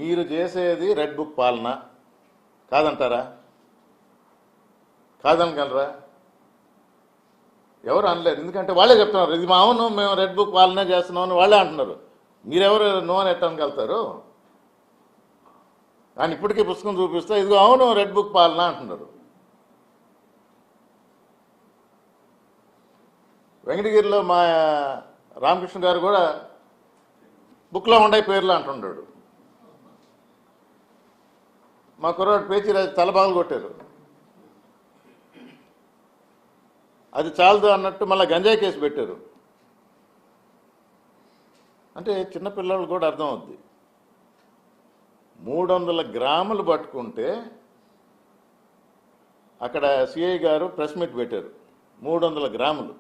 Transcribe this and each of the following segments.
మీరు చేసేది red book పాలన కాదంటారా? కాదనగలరా? ఎవరు అనలేదు, ఎందుకంటే వాళ్ళే చెప్తున్నారు ఇది మా అవును మేము రెడ్ బుక్ పాలనే చేస్తున్నాం అని వాళ్ళే అంటున్నారు. మీరెవరు నో అని ఎట్టనగలుగుతారు? కానీ ఇప్పటికీ పుస్తకం చూపిస్తే ఇదిగో అవును రెడ్ బుక్ పాలన అంటున్నారు. వెంకటగిరిలో మా రామకృష్ణ గారు కూడా బుక్లో ఉండే పేర్లు అంటున్నాడు. మా కుర్రాడు పేచి తలబాగులు కొట్టారు. అది చాలదు అన్నట్టు మళ్ళీ గంజాయి కేసు పెట్టారు. అంటే చిన్నపిల్లలు కూడా అర్థం అవుద్ది. 300 గ్రాములు పట్టుకుంటే అక్కడ సిఐ గారు ప్రెస్ మీట్ పెట్టారు. 300 గ్రాములు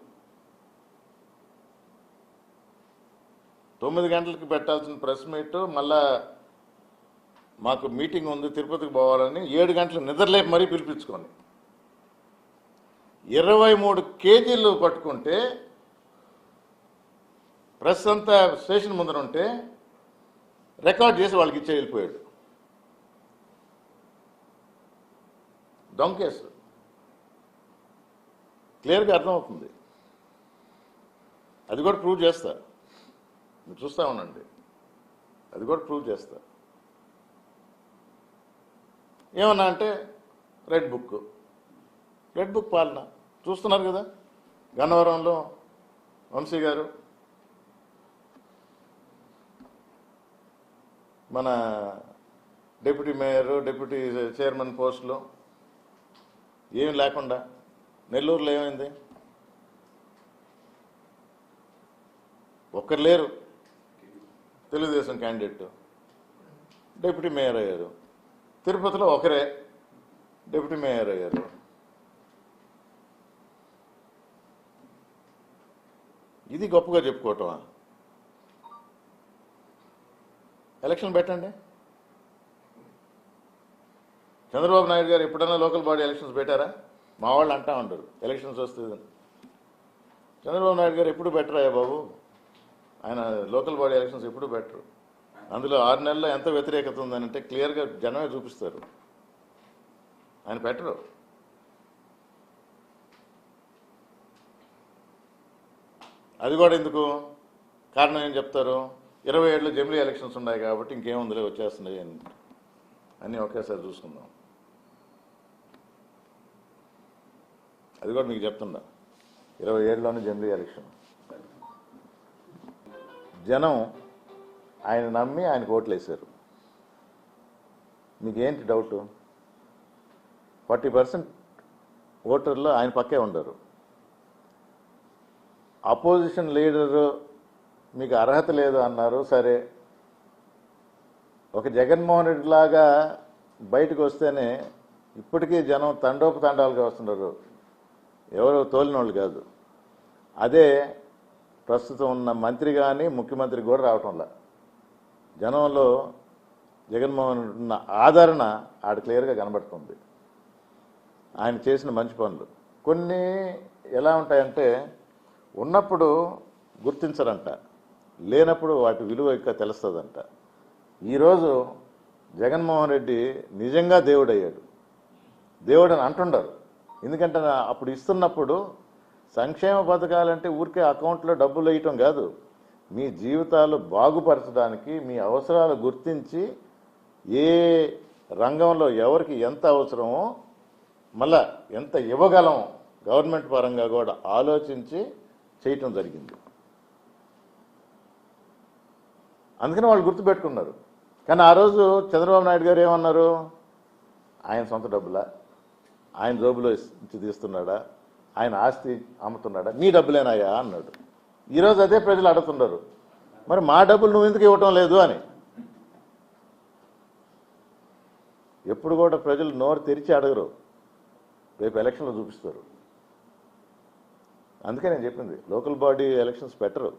9 గంటలకు పెట్టాల్సిన ప్రెస్ మీట్ మళ్ళా మాకు మీటింగ్ ఉంది తిరుపతికి పోవాలని 7 గంటలు నిద్రలేపి మరీ పిలిపించుకొని 23 కేజీలు పట్టుకుంటే ప్రెస్ అంతా స్టేషన్ ముందర ఉంటే రికార్డ్ చేసి వాళ్ళకి ఇచ్చే వెళ్ళిపోయాడు. దొంగ కేసు క్లియర్గా అర్థమవుతుంది. అది కూడా ప్రూవ్ చేస్తా, మీరు చూస్తా ఉండండి. అది కూడా ప్రూవ్ చేస్తా. ఏమన్నా అంటే రెడ్ బుక్ పాలన చూస్తున్నారు కదా. గన్నవరంలో వంశీ గారు మన డిప్యూటీ మేయర్ డిప్యూటీ చైర్మన్ పోస్టులో ఏమి లేకుండా, నెల్లూరులో ఏమైంది? ఒక్కరు లేరు తెలుగుదేశం క్యాండిడేట్ డిప్యూటీ మేయర్ అయ్యారు. తిరుపతిలో ఒకరే డిప్యూటీ మేయర్ అయ్యారు. ఇది గొప్పగా చెప్పుకోవటమా? ఎలక్షన్ పెట్టండి. చంద్రబాబు నాయుడు గారు ఎప్పుడైనా లోకల్ బాడీ ఎలక్షన్స్ పెట్టారా? మా వాళ్ళు అంటా ఉంటారు ఎలక్షన్స్ వస్తుంది. చంద్రబాబు నాయుడు గారు ఎప్పుడు పెట్టరాయా బాబు? ఆయన లోకల్ బాడీ ఎలక్షన్స్ ఎప్పుడు పెట్టరు. అందులో 6 నెలల్లో ఎంత వ్యతిరేకత ఉందనంటే క్లియర్గా జనమే చూపిస్తారు. ఆయన పెట్టరు. అది కూడా ఎందుకు? కారణం ఏం చెప్తారు? 27లో జమిలీ ఎలక్షన్స్ ఉన్నాయి కాబట్టి ఇంకేముందిలే వచ్చేస్తున్నాయి అని అన్నీ ఒకేసారి చూసుకుందాం. అది కూడా మీకు చెప్తున్నా, 27లోనే జమిలీ ఎలక్షన్. జనం ఆయన నమ్మి ఆయనకు ఓట్లు వేశారు. మీకేంటి డౌట్? 40% ఓటర్లు ఆయన పక్కే ఉండరు. అపోజిషన్ లీడరు మీకు అర్హత లేదు అన్నారు. సరే, ఒక జగన్మోహన్ రెడ్డి లాగా బయటకు వస్తేనే ఇప్పటికీ జనం తండోపతండాలుగా వస్తున్నారు. ఎవరు తోలినోళ్ళు కాదు. అదే ప్రస్తుతం ఉన్న మంత్రి కానీ ముఖ్యమంత్రి కూడా రావటంలా. జనంలో జగన్మోహన్ రెడ్డి ఉన్న ఆదరణ ఆడ క్లియర్గా కనబడుతుంది. ఆయన చేసిన మంచి పనులు కొన్ని ఎలా ఉంటాయంటే ఉన్నప్పుడు గుర్తించరంట, లేనప్పుడు వాటి విలువ ఇంకా తెలుస్తుందంట. ఈరోజు జగన్మోహన్ రెడ్డి నిజంగా దేవుడయ్యాడు. దేవుడు అని అంటుండరు. ఎందుకంటే అప్పుడు ఇస్తున్నప్పుడు సంక్షేమ పథకాలంటే ఊరికే అకౌంట్లో డబ్బులు వేయటం కాదు, మీ జీవితాలు బాగుపరచడానికి మీ అవసరాలు గుర్తించి ఏ రంగంలో ఎవరికి ఎంత అవసరమో మళ్ళా ఎంత ఇవ్వగలం గవర్నమెంట్ పరంగా కూడా ఆలోచించి చేయటం జరిగింది. అందుకని వాళ్ళు గుర్తుపెట్టుకున్నారు. కానీ ఆ రోజు చంద్రబాబు నాయుడు గారు ఏమన్నారు? ఆయన సొంత డబ్బులా, ఆయన జోబులో నుంచి తీస్తున్నాడా, ఆయన ఆస్తి అమ్ముతున్నాడా, మీ డబ్బులేనాయా అన్నాడు. ఈరోజు అదే ప్రజలు అడుగుతున్నారు, మరి మా డబ్బులు నువ్వు ఎందుకు ఇవ్వటం లేదు అని. ఎప్పుడు కూడా ప్రజలు నోరు తెరిచి అడగరు, రేపు ఎలక్షన్లో చూపిస్తారు. అందుకే నేను చెప్పింది లోకల్ బాడీ ఎలక్షన్స్ పెట్టరు.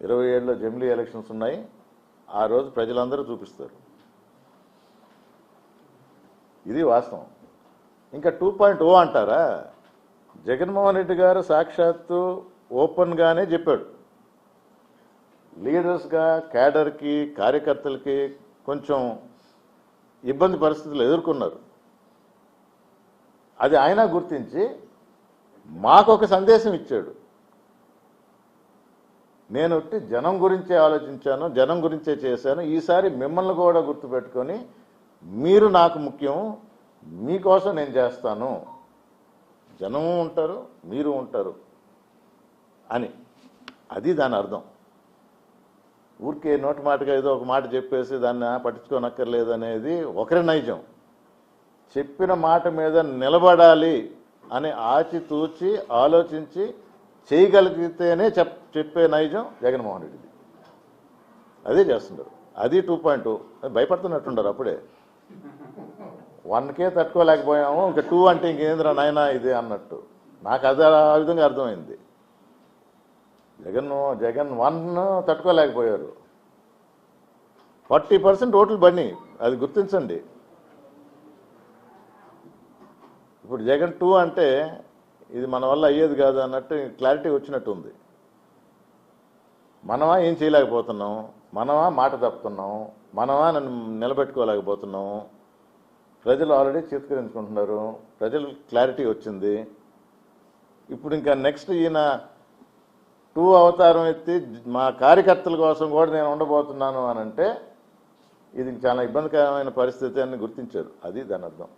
27లో జమిలీ ఎలక్షన్స్ ఉన్నాయి. ఆ రోజు ప్రజలందరూ చూపిస్తారు. ఇది వాస్తవం. ఇంకా 2.0 అంటారా? జగన్మోహన్ రెడ్డి గారు సాక్షాత్తు ఓపెన్గానే చెప్పాడు, లీడర్స్గా క్యాడర్కి కార్యకర్తలకి కొంచెం ఇబ్బంది పరిస్థితులు ఎదుర్కొన్నారు. అది ఆయన గుర్తించి మాకు ఒక సందేశం ఇచ్చాడు. నేను జనం గురించే ఆలోచించాను, జనం గురించే చేశాను, ఈసారి మిమ్మల్ని కూడా గుర్తుపెట్టుకొని మీరు నాకు ముఖ్యం, మీకోసం నేను చేస్తాను, జనము ఉంటారు మీరు ఉంటారు అని. అది దాని అర్థం. ఊరికే నోటి మాటగా ఏదో ఒక మాట చెప్పేసి దాన్ని పట్టించుకోనక్కర్లేదు అనేది ఒకరి నైజం. చెప్పిన మాట మీద నిలబడాలి అని ఆచితూచి ఆలోచించి చేయగలిగితేనే చెప్పే నైజం జగన్మోహన్ రెడ్డిది. అదే చేస్తున్నారు. అది 2.2 భయపడుతున్నట్టున్నారు. అప్పుడే 1కే తట్టుకోలేకపోయాము, ఇంకా 2 అంటే ఇంకేంద్ర నాయనా ఇది అన్నట్టు. నాకు అది ఆ విధంగా అర్థమైంది. జగన్ 1 తట్టుకోలేకపోయారు. 40% ఓట్లు పడినాయి, అది గుర్తించండి. ఇప్పుడు జగన్ 2 అంటే ఇది మన వల్ల అయ్యేది కాదు అన్నట్టు క్లారిటీ వచ్చినట్టు ఉంది. మనమా ఏం చేయలేకపోతున్నాం, మనమా మాట తప్పుతున్నాం, మనమా నన్ను నిలబెట్టుకోలేకపోతున్నాం. ప్రజలు ఆల్రెడీ చేతుకరించుకుంటున్నారు, ప్రజలు క్లారిటీ వచ్చింది. ఇప్పుడు ఇంకా నెక్స్ట్ ఈయన 2 అవతారం ఎత్తి మా కార్యకర్తల కోసం కూడా నేను ఉండబోతున్నాను అని అంటే ఇది చాలా ఇబ్బందికరమైన పరిస్థితి అని గుర్తించారు. అది దాని అర్థం.